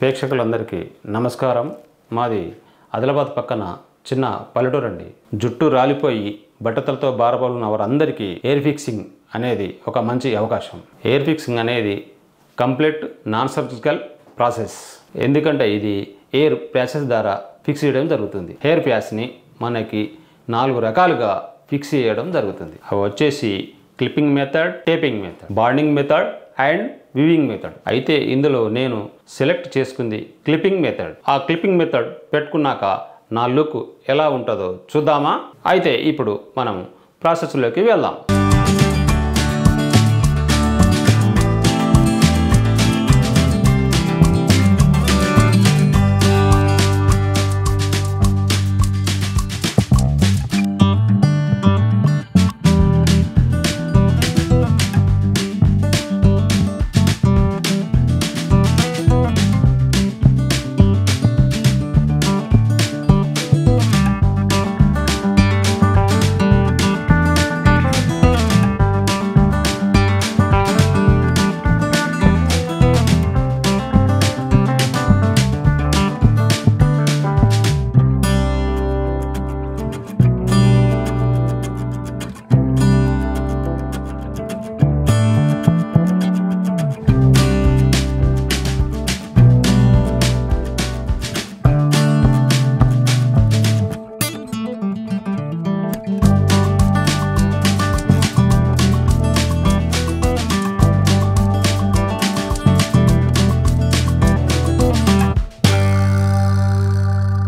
ప్రేక్షకులందరికీ నమస్కారం. మాది ఆదిలాబాద్ పక్కన చిన్న పల్లెటూరు అండి. జుట్టు రాలిపోయి బట్టతలతో బాధపడుతున్న వారందరికీ ఎయిర్ ఫిక్సింగ్ అనేది ఒక మంచి అవకాశం. ఎయిర్ ఫిక్సింగ్ అనేది కంప్లీట్ నాన్ సర్జికల్ ప్రాసెస్. ఎందుకంటే ఇది ఎయిర్ ప్యాచెస్ ద్వారా ఫిక్స్ చేయడం జరుగుతుంది. హెయిర్ ప్యాచ్ని మనకి 4 రకాలుగా ఫిక్స్ చేయడం జరుగుతుంది. అవి వచ్చేసి clipping method, taping method, bonding method and weaving method. అయితే ఇందులో నేను సెలెక్ట్ చేసుకుంది క్లిప్పింగ్ మెథడ్. ఆ క్లిప్పింగ్ మెథడ్ పెట్టుకున్నాక నా లుక్ ఎలా ఉంటుందో చూద్దామా? అయితే ఇప్పుడు మనం ప్రాసెస్లోకి వెళ్దాం.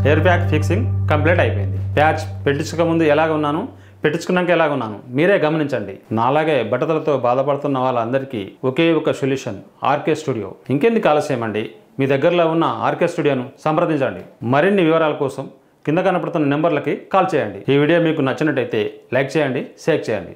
హెయిర్ ప్యాక్ ఫిక్సింగ్ కంప్లీట్ అయిపోయింది. ప్యాచ్ పెట్టించక ముందు ఎలాగ ఉన్నాను, పెట్టించుకున్నాక ఎలాగ ఉన్నాను మీరే గమనించండి. నాలాగే బట్టతలతో బాధపడుతున్న వాళ్ళందరికీ ఒకే ఒక సొల్యూషన్, ఆర్కే స్టూడియో. ఇంకెందుకు ఆలస్యం అండి, మీ దగ్గరలో ఉన్న ఆర్కే స్టూడియోను సంప్రదించండి. మరిన్ని వివరాల కోసం కింద కనపడుతున్న నెంబర్లకి కాల్ చేయండి. ఈ వీడియో మీకు నచ్చినట్టయితే లైక్ చేయండి, షేర్ చేయండి.